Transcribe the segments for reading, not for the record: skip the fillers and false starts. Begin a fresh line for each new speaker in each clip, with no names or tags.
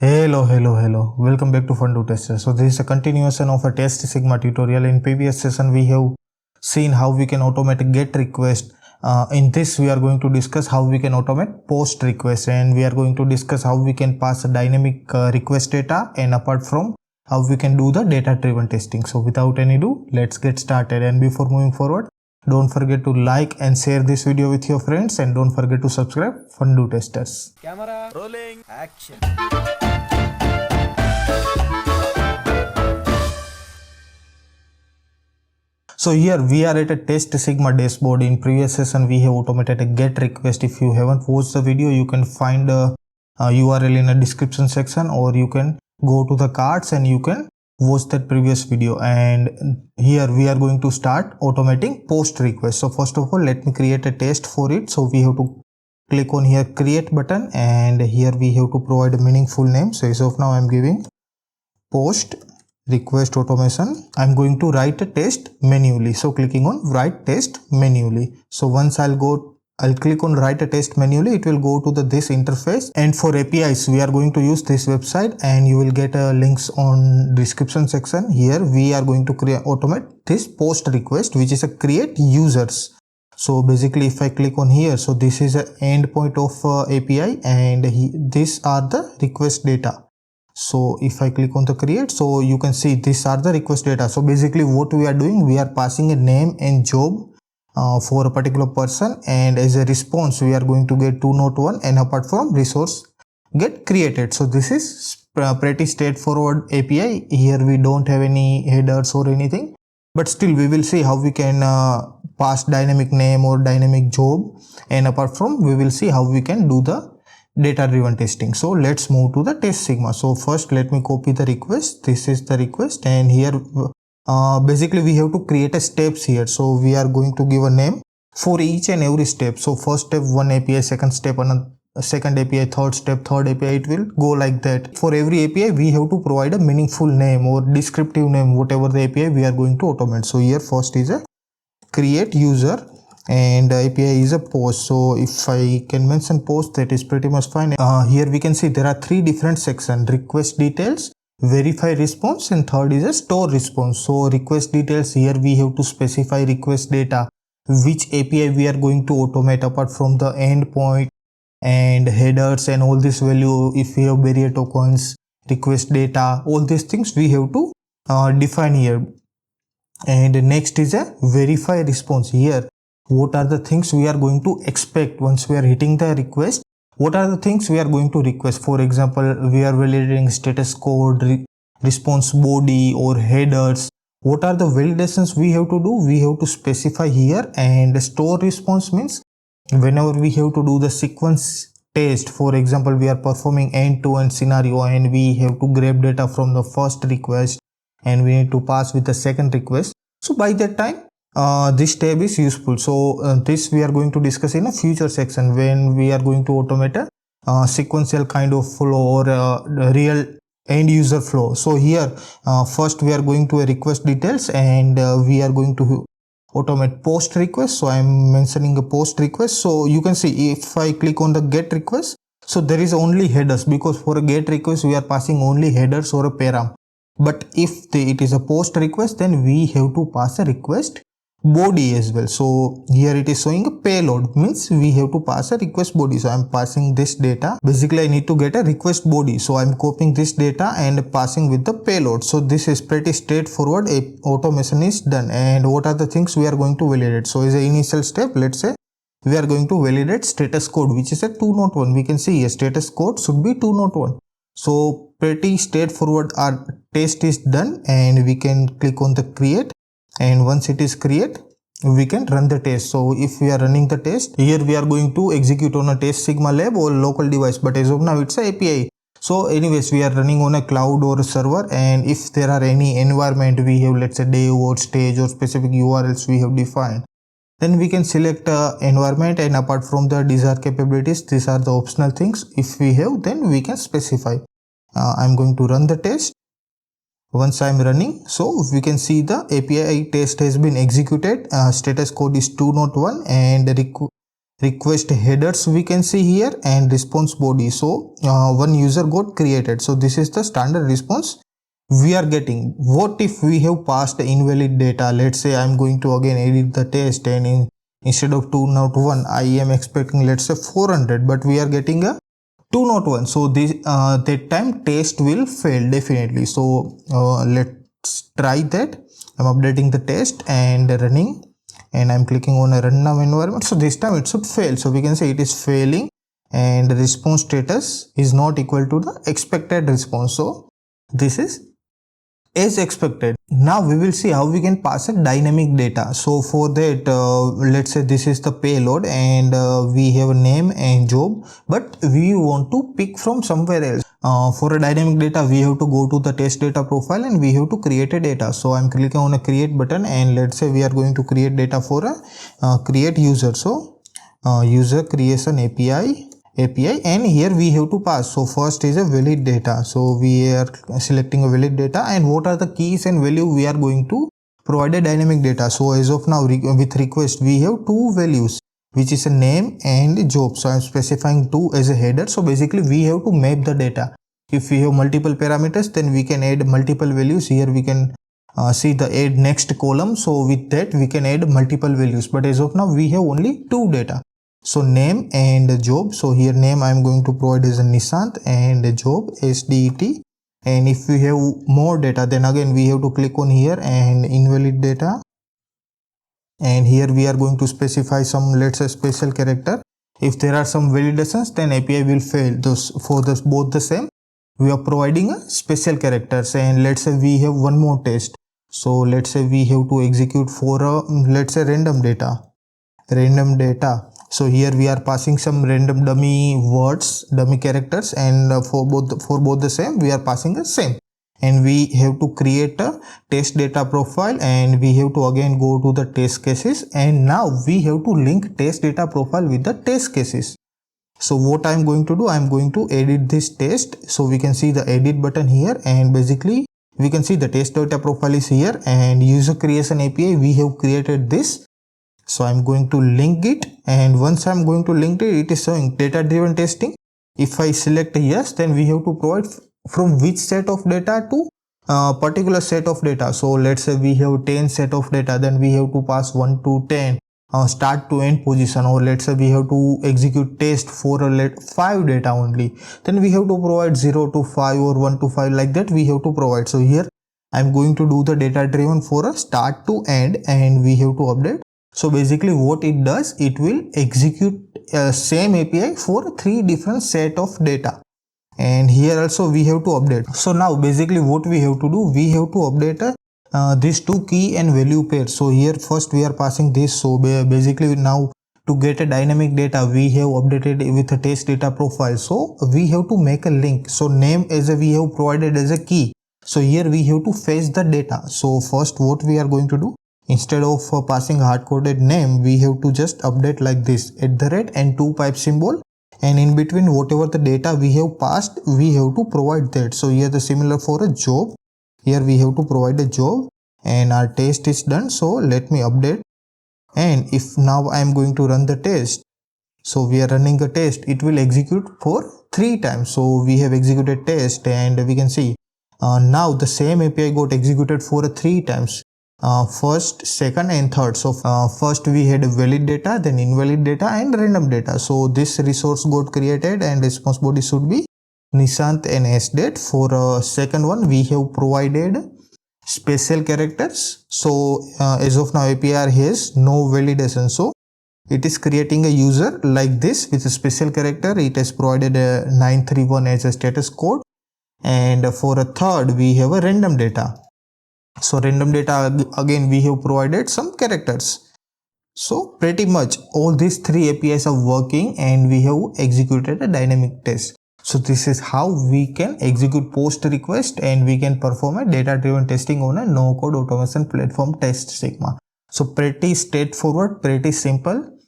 Hello. Welcome back to Fun Tester. So this is a continuation of a Testsigma tutorial. In previous session, we have seen how we can automate a GET request. In this, we are going to discuss how we can automate POST request, and we are going to discuss how we can pass a dynamic request data, and apart from how we can do the data-driven testing. So without any ado, let's get started. And before moving forward, don't forget to like and share this video with your friends, and don't forget to subscribe Fun Testers.
Camera rolling, action.
So here we are at a Testsigma dashboard. In previous session we have automated a GET request. If you haven't watched the video, you can find a URL in a description section, or you can go to the cards and you can watch that previous video. And here we are going to start automating POST request. So first of all, let me create a test for it. So we have to click on here create button, and here we have to provide a meaningful name. So as of now I'm giving POST request automation. I'm going to write a test manually. So clicking on write test manually. So once I'll click on write a test manually, it will go to this interface. And for APIs, we are going to use this website, and you will get links on description section. Here we are going to automate this POST request, which is a create users. So basically if I click on here, so this is an endpoint of API, and these are the request data. So if I click on the create, so you can see these are the request data. So basically what we are doing, we are passing a name and job for a particular person, and as a response we are going to get 201, and apart from resource get created. So this is pretty straightforward API. Here we don't have any headers or anything, but still we will see how we can pass dynamic name or dynamic job, and apart from we will see how we can do the data driven testing. So let's move to the Testsigma. So first let me copy the request. This is the request, and here basically we have to create a steps here. So we are going to give a name for each and every step. So first step one API, second step another, second API, third step third API. It will go like that. For every API we have to provide a meaningful name or descriptive name, whatever the API we are going to automate. So here first is a create user, and API is a post. So if I can mention post, that is pretty much fine. Here we can see there are three different sections: request details, verify response, and third is a store response. So request details, here we have to specify request data, which API we are going to automate apart from the endpoint and headers and all this value. If we have barrier tokens, request data, all these things we have to define here. And next is a verify response. Here what are the things we are going to expect once we are hitting the request? What are the things we are going to request? For example, we are validating status code, response body, or headers. What are the validations we have to do? We have to specify here. And store response means whenever we have to do the sequence test, for example we are performing end-to-end scenario, and we have to grab data from the first request and we need to pass with the second request. So by that time this tab is useful. So this we are going to discuss in a future section when we are going to automate a sequential kind of flow, or a real end user flow. So here first we are going to a request details, and we are going to automate post request. So I am mentioning a post request. So you can see if I click on the get request, so there is only headers, because for a get request we are passing only headers or a param. But if it is a post request, then we have to pass a request body as well. So here it is showing a payload, means we have to pass a request body. So I'm passing this data. Basically I need to get a request body, so I'm copying this data and passing with the payload. So this is pretty straightforward. Automation is done. And what are the things we are going to validate? So as an initial step, let's say we are going to validate status code, which is a 201. We can see a status code should be 201. So pretty straightforward. Our test is done, and we can click on the create, and once it is create we can run the test. So if we are running the test, here we are going to execute on a Testsigma lab or local device, but as of now it's a API. So anyways, we are running on a cloud or a server, and if there are any environment we have, let's say dev or stage or specific URLs we have defined, then we can select environment, and apart from the desired capabilities, these are the optional things. If we have, then we can specify. I'm going to run the test. Once I'm running, so we can see the API test has been executed. Status code is 201, and request headers we can see here, and response body. So one user got created. So this is the standard response we are getting. What if we have passed invalid data? Let's say I'm going to again edit the test, and instead of 201 I am expecting, let's say, 400, but we are getting a 201. So this that time test will fail definitely. So let's try that. I'm updating the test and running, and I'm clicking on a run now environment. So this time it should fail. So we can say it is failing, and the response status is not equal to the expected response. So this is as expected. Now we will see how we can pass a dynamic data. So for that, let's say this is the payload, and we have a name and job, but we want to pick from somewhere else. For a dynamic data, we have to go to the test data profile, and we have to create a data. So I'm clicking on a create button, and let's say we are going to create data for a create user. So user creation API, and here we have to pass. So first is a valid data. So we are selecting a valid data, and what are the keys and value we are going to provide a dynamic data. So as of now, with request we have two values, which is a name and job. So I'm specifying two as a header. So basically we have to map the data. If we have multiple parameters, then we can add multiple values. Here we can see the add next column. So with that we can add multiple values, but as of now we have only two data. So name and job. So here name I am going to provide as a Nishant, and job SDET. And if we have more data, then again we have to click on here and invalid data, and here we are going to specify some, let's say, special character. If there are some validations, then API will fail. Those for this both the same, we are providing a special characters. And let's say we have one more test. So let's say we have to execute for a, let's say, random data. So here we are passing some random dummy words, dummy characters, and for both the same we are passing the same. And we have to create a test data profile, and we have to again go to the test cases, and now we have to link test data profile with the test cases. So what I'm going to do, I'm going to edit this test. So we can see the edit button here, and basically we can see the test data profile is here, and user creation API we have created this. So I'm going to link it, and once I'm going to link it, it is showing data driven testing. If I select yes, then we have to provide from which set of data to particular set of data. So let's say we have 10 set of data, then we have to pass 1 to 10 start to end position. Or let's say we have to execute test for a 5 data only, then we have to provide 0 to 5 or 1 to 5, like that we have to provide. So here I'm going to do the data driven for a start to end, and we have to update. So basically what it does, it will execute same API for 3 different set of data, and here also we have to update. So now basically what we have to do, we have to update these two key and value pairs. So here first we are passing this. So basically now to get a dynamic data, we have updated with a test data profile. So we have to make a link. So name as a we have provided as a key. So here we have to fetch the data. So first what we are going to do, instead of passing hard-coded name, we have to just update like this, @ and 2 pipe symbol, and in between whatever the data we have passed, we have to provide that. So here the similar for a job, here we have to provide a job, and our test is done. So let me update, and if now I am going to run the test, so we are running a test, it will execute for 3 times. So we have executed test, and we can see now the same API got executed for 3 times. First, second, and third. So first we had valid data, then invalid data, and random data. So this resource got created, and response body should be Nishant and SDate. For second one, we have provided special characters. So as of now API has no validation, so it is creating a user like this with a special character. It has provided a 931 as a status code, and for a third we have a random data. So random data, again we have provided some characters. So pretty much all these 3 APIs are working, and we have executed a dynamic test. So this is how we can execute post request, and we can perform a data driven testing on a no code automation platform, Testsigma. So pretty straightforward, pretty simple.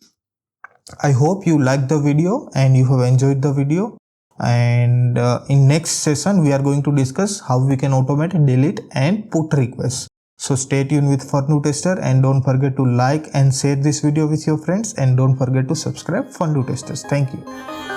I hope you liked the video and you have enjoyed the video. And in next session we are going to discuss how we can automate delete and put requests. So stay tuned with For New Tester, and don't forget to like and share this video with your friends, and don't forget to subscribe For New Testers. Thank you.